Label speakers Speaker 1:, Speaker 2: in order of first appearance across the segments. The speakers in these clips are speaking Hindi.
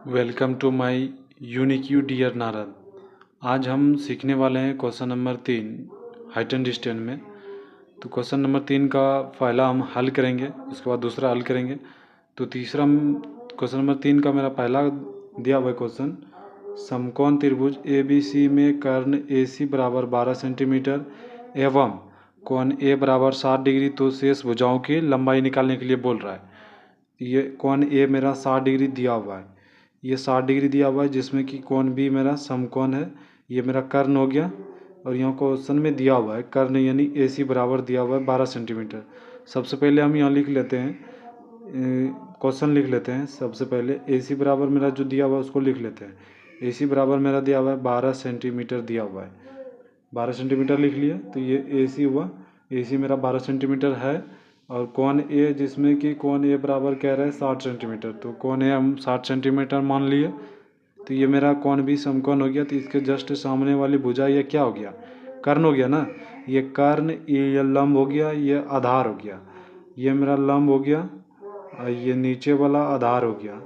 Speaker 1: Welcome to my unique you dear Narad. आज हम सीखने वाले हैं question number 3 height and distance में। तो क्वेश्चन नंबर 3 का पहला हम हल करेंगे, उसके बाद दूसरा हल करेंगे। तो तीसरा क्वेश्चन नंबर 3 का मेरा पहला दिया हुआ क्वेश्चन, समकोण त्रिभुज ए बी सी में कर्ण ए सी बराबर 12 सेंटीमीटर एवं कोण ए बराबर 60 डिग्री तो शेष भुजाओं की लंबाई निकालने के लिए बोल रहा है। ये कोण ए मेरा 60 डिग्री दिया हुआ है, ये 60 डिग्री दिया हुआ है, जिसमें कि कोण बी मेरा समकोण है, ये मेरा कर्ण हो गया। और यहाँ क्वेश्चन में दिया हुआ है कर्ण यानी ए सी बराबर दिया हुआ है 12 सेंटीमीटर। सबसे पहले हम यहाँ लिख लेते हैं, क्वेश्चन लिख लेते हैं। सबसे पहले ए सी बराबर मेरा जो दिया हुआ है उसको लिख लेते हैं। ए सी बराबर मेरा दिया हुआ है 12 सेंटीमीटर दिया हुआ है, 12 सेंटीमीटर लिख लिया। तो ये ए सी हुआ, ए सी मेरा 12 सेंटीमीटर है। और कोण ए, जिसमें कि कोण ए बराबर कह रहा है 60 सेंटीमीटर, तो कोण ए हम 60 सेंटीमीटर मान लिए। तो ये मेरा कोण भी समकोण हो गया। तो इसके जस्ट सामने वाली भुजा ये क्या हो गया, कर्ण हो गया ना। ये कर्ण, ये लंब हो गया, ये आधार हो गया। ये मेरा लंब हो गया और ये नीचे वाला आधार हो गया।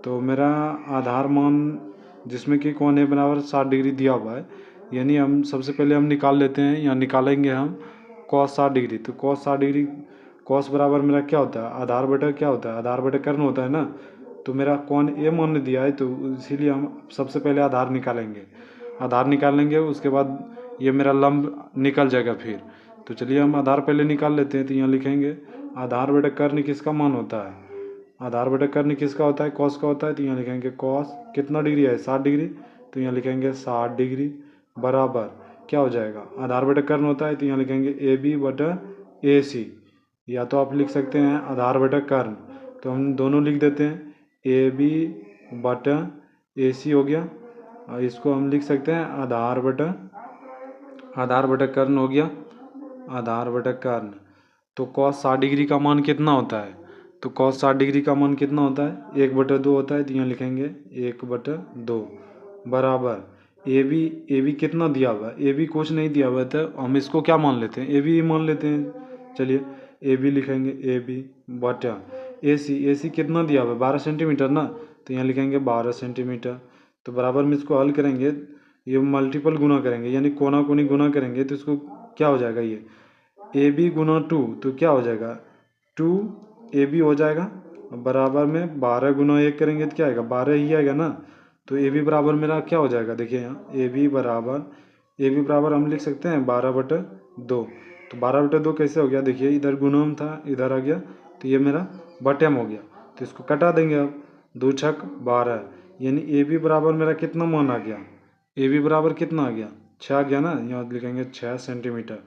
Speaker 1: तो मेरा आधार मान, जिसमें कि कोण ए बराबर 60 डिग्री दिया हुआ है, यानी हम सबसे पहले हम निकाल लेते हैं, या निकालेंगे हम cos 60 डिग्री। तो cos 60 डिग्री, cos बराबर मेरा क्या होता है, आधार बटा क्या होता है, आधार बटा कर्ण होता है ना। तो मेरा कोण ए मान दिया है, तो इसीलिए हम सबसे पहले आधार निकालेंगे। आधार निकालेंगे, उसके बाद ये मेरा लंब निकल जाएगा फिर। तो चलिए हम आधार पहले निकाल लेते हैं। तो यहाँ लिखेंगे आधार बटा कर्ण किसका मान होता है, आधार बटा कर्ण किसका होता है, कॉस का होता है। तो यहाँ लिखेंगे कॉस कितना डिग्री है, 60 डिग्री। तो यहाँ लिखेंगे 60 डिग्री बराबर क्या हो जाएगा, आधार बटा कर्ण होता है। तो यहाँ लिखेंगे ए बी बटा ए सी, या तो आप लिख सकते हैं आधार बटा कर्ण। तो हम दोनों लिख देते हैं, ए बी बटा ए सी हो गया। और इसको हम लिख सकते हैं आधार बटा कर्ण हो गया, आधार बटा कर्ण। तो कॉस 60 डिग्री का मान कितना होता है, तो कॉस 60 डिग्री का मान कितना होता है, 1/2 होता है। तो यहाँ लिखेंगे 1/2 बराबर ए बी कितना दिया हुआ है, ए बी कुछ नहीं दिया हुआ है, तो हम इसको क्या मान लेते हैं, ए बी मान लेते हैं। चलिए ए बी लिखेंगे, ए बी बटा ए सी कितना दिया हुआ है, 12 सेंटीमीटर ना। तो यहाँ लिखेंगे 12 सेंटीमीटर। तो बराबर में इसको हल करेंगे, ये मल्टीपल गुना करेंगे, यानी कोना कोनी गुना करेंगे। तो इसको क्या हो जाएगा, ये ए बी गुना 2, तो क्या हो जाएगा 2 ए बी हो जाएगा। बराबर में 12 गुना 1 करेंगे तो क्या आएगा, 12 ही आएगा ना। तो ए बी बराबर मेरा क्या हो जाएगा, देखिए यहाँ ए बी बराबर हम लिख सकते हैं 12/2। तो 12/2 कैसे हो गया, देखिए इधर गुणम था, इधर आ गया, तो ये मेरा बटम हो गया। तो इसको कटा देंगे अब, 2 छक 12, यानी ए बी बराबर मेरा कितना मान आ गया, ए बी बराबर कितना आ गया, 6 आ गया ना। यहाँ लिखेंगे 6 सेंटीमीटर।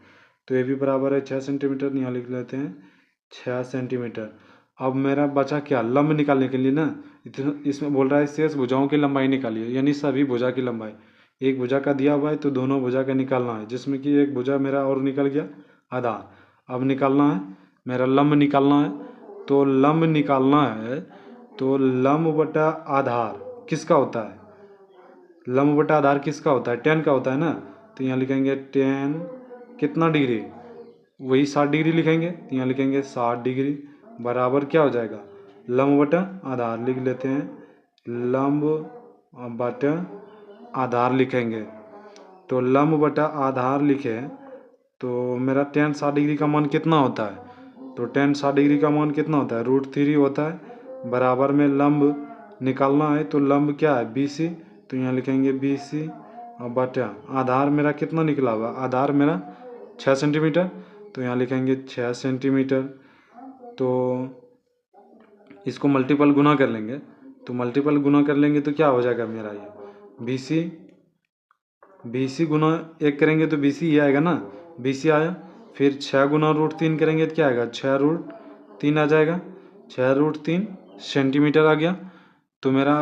Speaker 1: तो ए बी बराबर है 6 सेंटीमीटर, यहाँ लिख लेते हैं 6 सेंटीमीटर। अब मेरा बचा क्या, लंब निकालने के लिए ना। इसमें बोल रहा है शेष भुजाओं की लंबाई निकालिए, यानी सभी भुजा की लंबाई। एक भुजा का दिया हुआ है तो दोनों भुजा का निकालना है, जिसमें कि एक भुजा मेरा और निकल गया आधार। अब निकालना है मेरा लंब निकालना है। तो लंब निकालना है, तो लंब बटा आधार किसका होता है, लंब बटा आधार किसका होता है, 10 का होता है ना। तो यहाँ लिखेंगे 10 कितना डिग्री, वही 60 डिग्री लिखेंगे। तो यहाँ लिखेंगे 60 डिग्री बराबर क्या हो जाएगा, लंब बटा आधार लिख लेते हैं, लंब बटा आधार लिखेंगे। तो लंब बटा आधार लिखे, तो मेरा 10 60 डिग्री का मान कितना होता है, तो 10 60 डिग्री का मान कितना होता है, √3 होता है। बराबर में लंब निकालना है, तो लंब क्या है, बी सी। तो यहाँ लिखेंगे बी सी और बटा आधार मेरा कितना निकला हुआ, आधार मेरा 6 सेंटीमीटर। तो यहाँ लिखेंगे 6 सेंटीमीटर। तो इसको मल्टीपल गुना कर लेंगे, तो मल्टीपल गुना कर लेंगे तो क्या हो जाएगा मेरा, ये बी सी गुना 1 करेंगे तो बी सी ही आएगा ना, बी सी आया। फिर 6 गुना √3 करेंगे तो क्या आएगा, 6√3 आ जाएगा, 6√3 सेंटीमीटर आ गया। तो मेरा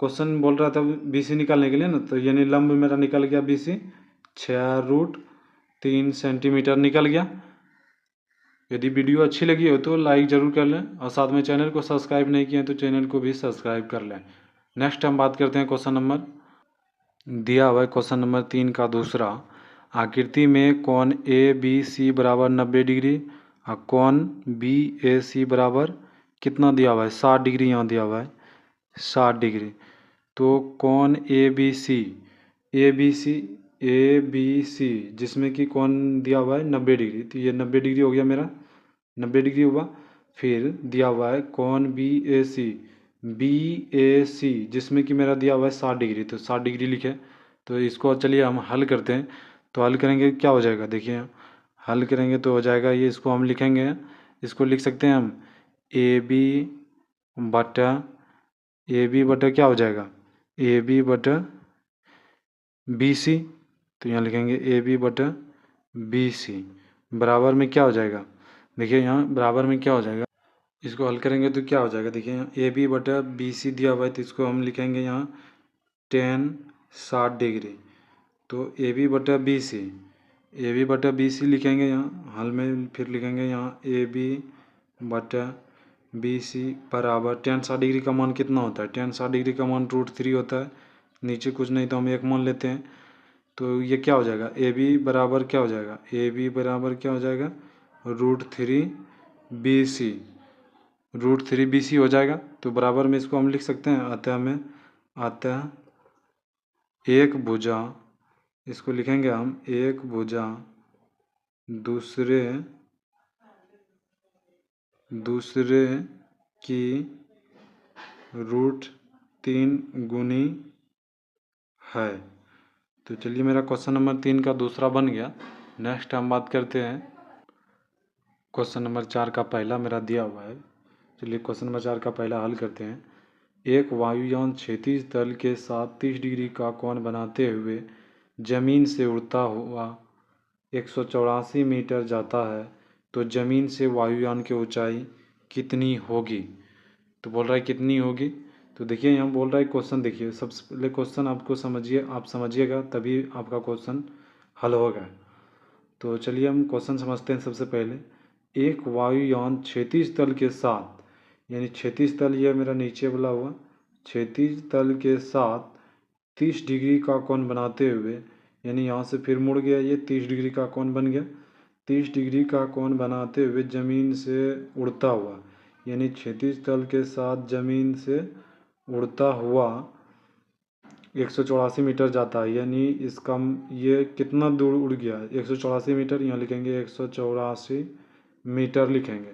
Speaker 1: क्वेश्चन बोल रहा था बी सी निकालने के लिए ना, तो यानी लंब मेरा निकल गया बी सी 6√3 सेंटीमीटर निकल गया। यदि वीडियो अच्छी लगी हो तो लाइक ज़रूर कर लें, और साथ में चैनल को सब्सक्राइब नहीं किए तो चैनल को भी सब्सक्राइब कर लें। नेक्स्ट हम बात करते हैं क्वेश्चन नंबर दिया हुआ है, क्वेश्चन नंबर 3 का दूसरा, आकृति में कोण ए बी सी बराबर 90 डिग्री और कोण बी ए सी बराबर कितना दिया हुआ है, 60 डिग्री यहाँ दिया हुआ है। 60 डिग्री। तो कौन ए बी सी जिसमें कि कौन दिया हुआ है 90 डिग्री, तो ये 90 डिग्री हो गया मेरा, 90 डिग्री हुआ। फिर दिया हुआ है कौन बी ए सी जिसमें कि मेरा दिया हुआ है 60 डिग्री, तो 60 डिग्री लिखे। तो इसको चलिए हम हल करते हैं। तो हल करेंगे क्या हो जाएगा, देखिए हल करेंगे तो हो जाएगा ये, इसको हम लिखेंगे, इसको लिख सकते हैं हम बटा ए बी बटा क्या हो जाएगा, ए बी बटा बी सी। तो यहाँ लिखेंगे ए बी बटा बी सी बराबर में क्या हो जाएगा, देखिए यहाँ बराबर में क्या हो जाएगा, इसको हल करेंगे तो क्या हो जाएगा, देखिए यहाँ ए बी बटा बी सी दिया हुआ है, तो इसको हम लिखेंगे यहाँ 60 डिग्री। तो ए बी बटा बी सी लिखेंगे यहाँ हल में, फिर लिखेंगे यहाँ ए बी बटा बी सी बराबर 60 डिग्री का मान कितना होता है, 60 डिग्री का मान √3 होता है। नीचे कुछ नहीं तो हम 1 मान लेते हैं। तो ये क्या हो जाएगा, ए बी बराबर क्या हो जाएगा, ए बी बराबर क्या हो जाएगा √3 बी सी, √3 बी सी हो जाएगा। तो बराबर में इसको हम लिख सकते हैं अतः एक भुजा, इसको लिखेंगे हम एक भुजा दूसरे की √3 गुनी है। तो चलिए मेरा क्वेश्चन नंबर 3 का दूसरा बन गया। नेक्स्ट हम बात करते हैं क्वेश्चन नंबर 4 का पहला मेरा दिया हुआ है। चलिए क्वेश्चन नंबर 4 का पहला हल करते हैं। एक वायुयान क्षैतिज तल के साथ 30 डिग्री का कोण बनाते हुए जमीन से उड़ता हुआ 184 मीटर जाता है, तो जमीन से वायुयान की ऊंचाई कितनी होगी। तो बोल रहा है कितनी होगी। तो देखिए यहाँ बोल रहा है क्वेश्चन, देखिए सबसे पहले क्वेश्चन आपको समझिएगा तभी आपका क्वेश्चन हल होगा। तो चलिए हम क्वेश्चन समझते हैं। सबसे पहले एक वायुयान क्षैतिज तल के साथ, यानी क्षैतिज तल ये मेरा नीचे वाला हुआ, क्षैतिज तल के साथ 30 डिग्री का कोण बनाते हुए, यानी यहाँ से फिर मुड़ गया, ये 30 डिग्री का कोण बन गया। 30 डिग्री का कोण बनाते हुए ज़मीन से उड़ता हुआ, यानी क्षैतिज तल के साथ ज़मीन से उड़ता हुआ 184 मीटर जाता है, यानी इसका ये कितना दूर उड़ गया 184 मीटर, यहाँ लिखेंगे 184 मीटर लिखेंगे।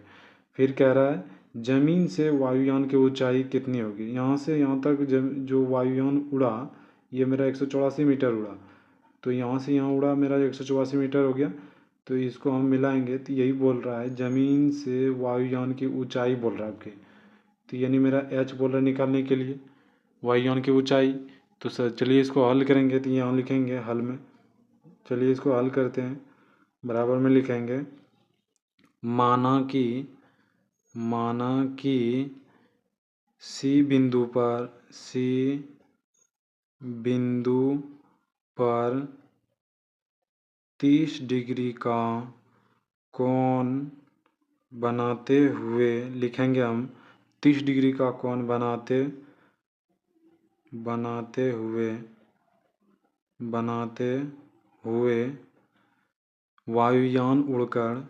Speaker 1: फिर कह रहा है ज़मीन से वायुयान की ऊंचाई कितनी होगी। यहाँ से यहाँ तक जो वायुयान उड़ा ये मेरा 184 मीटर उड़ा, तो यहाँ से यहाँ उड़ा मेरा 184 मीटर हो गया। तो इसको हम मिलाएंगे तो यही बोल रहा है ज़मीन से वायुयान की ऊंचाई बोल रहा है आपके। तो यानी मेरा एच बोल रहा है निकालने के लिए वायुयान की ऊंचाई। तो सर चलिए इसको हल करेंगे, तो यहाँ लिखेंगे हल में, चलिए इसको हल करते हैं। बराबर में लिखेंगे माना कि सी बिंदु पर 30 डिग्री का कोण बनाते हुए, लिखेंगे हम 30 डिग्री का कोण बनाते हुए वायुयान उड़कर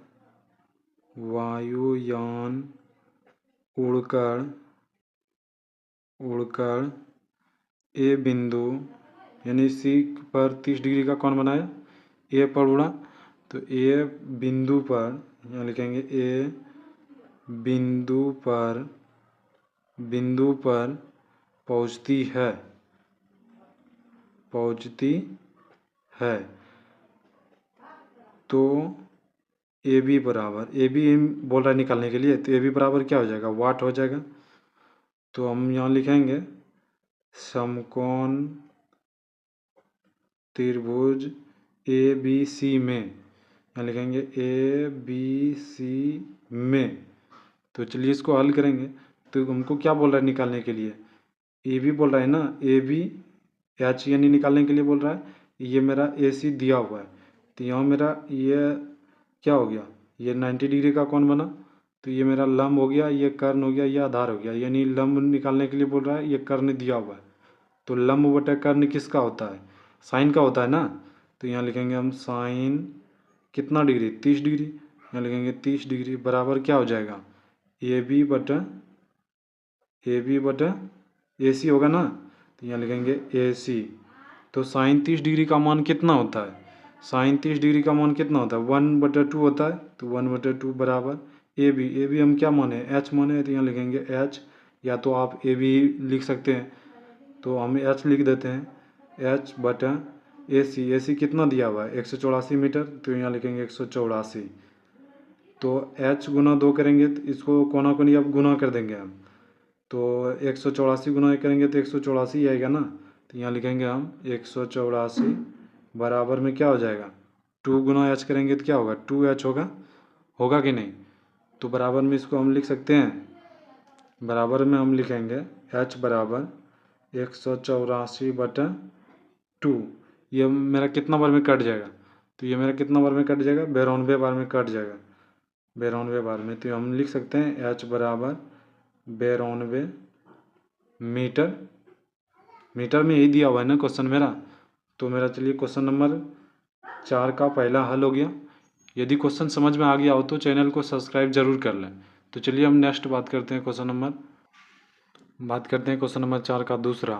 Speaker 1: ए बिंदु, यानी सी पर 30 डिग्री का कोण बनाया, ए पर उड़ा, तो ए बिंदु पर यहाँ लिखेंगे ए बिंदु पर पहुँचती है। तो ए बी बोल रहा है निकालने के लिए, तो ए बी बराबर क्या हो जाएगा, वाट हो जाएगा। तो हम यहाँ लिखेंगे समकोण त्रिभुज ए बी सी में, यहाँ लिखेंगे ए बी सी में। तो चलिए इसको हल करेंगे। तो हमको क्या बोल रहा है निकालने के लिए, ए बी बोल रहा है ना, ए बी एच यानी निकालने के लिए बोल रहा है। ये मेरा ए सी दिया हुआ है, तो यहाँ मेरा ये क्या हो गया, ये 90 डिग्री का कोण बना, तो ये मेरा लंब हो गया, ये कर्ण हो गया, ये आधार हो गया, यानी लंब निकालने के लिए बोल रहा है, ये कर्ण दिया हुआ है। तो लंब बटा कर्ण किसका होता है, साइन का होता है ना। तो यहाँ लिखेंगे हम साइन कितना डिग्री 30 डिग्री, यहाँ लिखेंगे 30 डिग्री बराबर क्या हो जाएगा ए बी बटा ए सी होगा ना, तो यहाँ लिखेंगे ए सी। तो साइन 30 डिग्री का मान कितना होता है? साइन 30 डिग्री का मान कितना होता है? 1/2 होता है। तो 1/2 बराबर ए बी हम क्या माने? एच माने, तो यहाँ लिखेंगे एच, या तो आप ए बी लिख सकते हैं, तो हम एच लिख देते हैं। ए सी कितना दिया हुआ है? 184 मीटर, तो यहाँ लिखेंगे 184। तो एच गुना 2 करेंगे तो इसको कोना कोनी अब गुना कर देंगे हम, तो 184 गुना करेंगे तो 184 आएगा ना। तो यहाँ लिखेंगे हम 184 बराबर में क्या हो जाएगा? 2 गुना एच करेंगे तो क्या होगा? 2h होगा, होगा कि नहीं? तो बराबर में इसको हम लिख सकते हैं, बराबर में हम लिखेंगे h बराबर 184/2। ये मेरा कितना बार में कट जाएगा? तो ये मेरा कितना बार में कट जाएगा? 92 बार में कट जाएगा, 92 बार में। तो हम लिख सकते हैं h बराबर 92 मीटर। मीटर में यही दिया हुआ है ना क्वेश्चन मेरा। तो मेरा चलिए क्वेश्चन नंबर 4 का पहला हल हो गया। यदि क्वेश्चन समझ में आ गया हो तो चैनल को सब्सक्राइब जरूर कर लें। तो चलिए हम नेक्स्ट बात करते हैं क्वेश्चन नंबर 4 का दूसरा।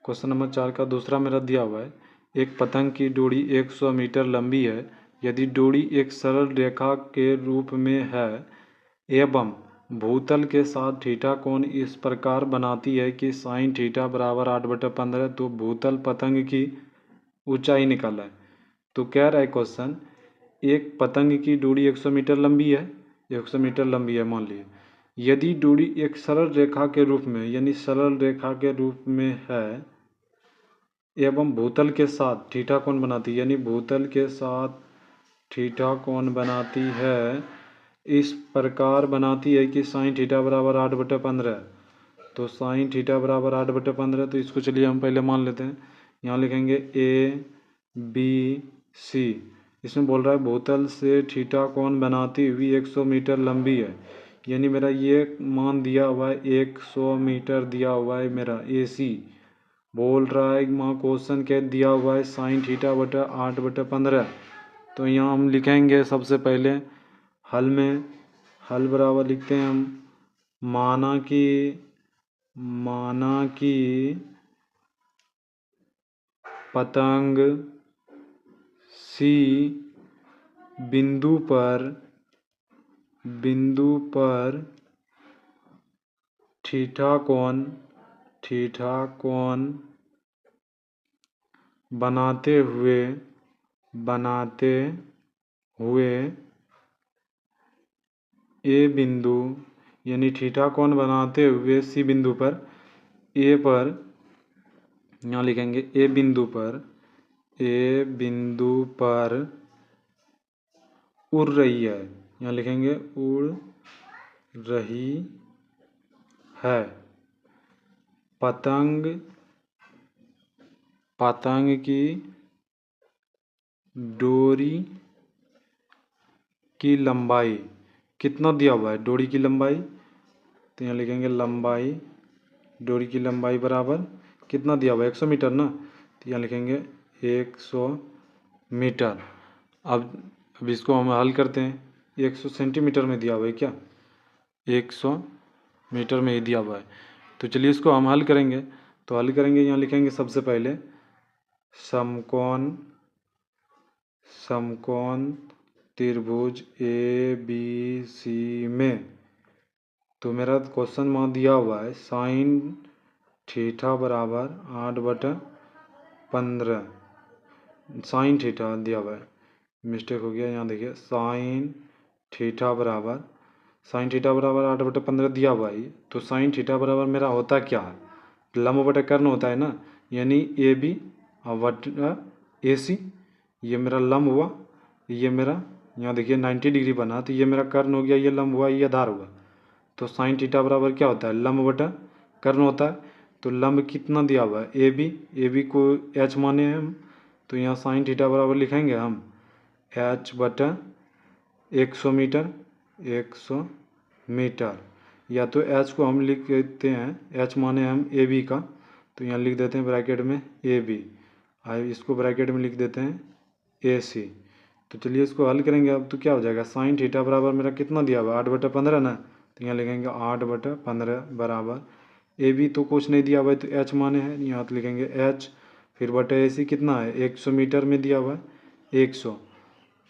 Speaker 1: क्वेश्चन नंबर 4 का दूसरा मेरा दिया हुआ है, एक पतंग की डोरी 100 मीटर लंबी है। यदि डोरी एक सरल रेखा के रूप में है एवं भूतल के साथ थीटा कोण इस प्रकार बनाती है कि साइन थीटा बराबर 8/15, तो भूतल पतंग की ऊंचाई निकाला है। तो कह रहा है क्वेश्चन, एक पतंग की डोरी 100 मीटर लंबी है, 100 मीटर लंबी है मान लीजिए। यदि डोरी एक सरल रेखा के रूप में, यानी सरल रेखा के रूप में है एवं भूतल के साथ थीटा कोण बनाती है, यानी भूतल के साथ थीटा कोण बनाती है, इस प्रकार बनाती है कि साइन थीटा बराबर 8/15। तो साइन थीटा बराबर 8/15, तो इसको चलिए हम पहले मान लेते हैं। यहाँ लिखेंगे ए बी सी। इसमें बोल रहा है भूतल से थीटा कोण बनाती हुई 100 मीटर लंबी है, यानी मेरा ये मान दिया हुआ है 100 मीटर दिया हुआ है मेरा ए सी। बोल रहा है वहाँ क्वेश्चन क्या दिया हुआ है? साइन थीटा बटा 8/15। तो यहाँ हम लिखेंगे सबसे पहले हल में, हल बराबर लिखते हैं हम, माना कि पतंग सी बिंदु पर थीटा कोण बनाते हुए ए बिंदु, यानी थीटा कोण बनाते हुए सी बिंदु पर, ए पर, यहाँ लिखेंगे ए बिंदु पर उड़ रही है, यहाँ लिखेंगे उड़ रही है पतंग की डोरी की लंबाई। कितना दिया हुआ है डोरी की लंबाई? तो यहाँ लिखेंगे लंबाई, डोरी की लंबाई बराबर कितना दिया हुआ है? 100 मीटर ना। तो यहाँ लिखेंगे 100 मीटर। अब इसको हम हल करते हैं। 100 सेंटीमीटर में दिया हुआ है क्या? 100 मीटर में ही दिया हुआ है। तो चलिए इसको हम हल करेंगे। तो हल करेंगे, यहाँ लिखेंगे सबसे पहले समकोण त्रिभुज ए बी सी में। तो मेरा क्वेश्चन वहाँ दिया हुआ है साइन थीटा बराबर 8/15। साइन थीटा दिया हुआ है, मिस्टेक हो गया, यहाँ देखिए साइन थीटा बराबर 8/15 दिया हुआ है। तो साइन थीटा बराबर मेरा होता क्या है? लंब बटा कर्ण होता है ना, यानी ए बी बटा ए सी। ये मेरा लंब हुआ, ये मेरा यहाँ देखिए 90 डिग्री बना, तो ये मेरा कर्ण हो गया, ये लंब हुआ, ये आधार हुआ। तो साइन थीटा बराबर क्या होता है? लंब बटा कर्ण होता है। तो लंब कितना दिया हुआ है? ए बी को एच माने हैं हम, तो यहाँ साइन थीटा बराबर लिखेंगे हम एच बटा 100 मीटर। या तो एच को हम लिख देते हैं, एच माने हम ए बी का, तो यहाँ लिख देते हैं ब्रैकेट में ए बी, इसको ब्रैकेट में लिख देते हैं ए सी। तो चलिए इसको हल करेंगे अब। तो क्या हो जाएगा? साइन थीटा बराबर मेरा कितना दिया हुआ है? 8/15 ना। तो यहाँ लिखेंगे 8/15 बराबर ए बी तो कुछ नहीं दिया हुआ है तो एच माने है, यहाँ तो लिखेंगे एच, फिर बटे ए सी कितना है 100 मीटर में दिया हुआ है 100।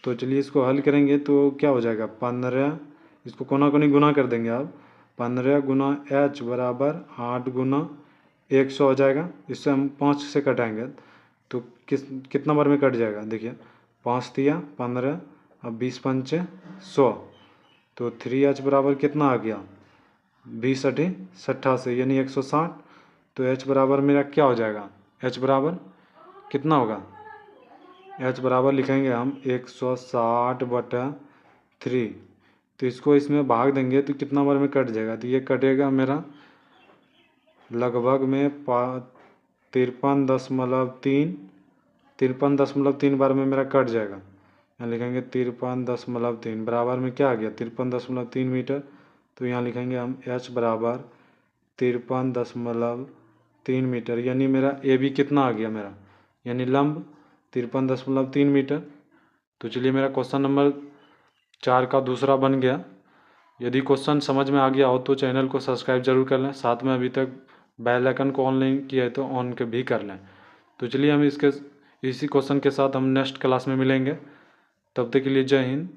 Speaker 1: तो चलिए इसको हल करेंगे तो क्या हो जाएगा 15, इसको कोना कोनी गुना कर देंगे आप, 15 गुना एच बराबर 8 गुना 100 हो जाएगा। इससे हम 5 से कटाएंगे तो कितना बार में कट जाएगा, देखिए 5 दिया 15, अब 20 पंचे 100, तो 3h बराबर कितना आ गया 20 अठी 88 यानी 160। तो h बराबर मेरा क्या हो जाएगा, h बराबर कितना होगा, h बराबर लिखेंगे हम 160/3। तो इसको इसमें भाग देंगे तो कितना बार में कट जाएगा, तो ये कटेगा मेरा लगभग में 53.3 बार में मेरा कट जाएगा। यहाँ लिखेंगे 53.3 बराबर में क्या आ गया 53.3 मीटर। तो यहाँ लिखेंगे हम h बराबर 53.3 मीटर, यानी मेरा ए बी कितना आ गया मेरा, यानी लंब 53.3 मीटर। तो चलिए मेरा क्वेश्चन नंबर 4 का दूसरा बन गया। यदि क्वेश्चन समझ में आ गया हो तो चैनल को सब्सक्राइब जरूर कर लें, साथ में अभी तक बेल आइकन को ऑन नहीं किया है तो ऑन के भी कर लें। तो चलिए हम इसी क्वेश्चन के साथ हम नेक्स्ट क्लास में मिलेंगे, तब तक के लिए जय हिंद।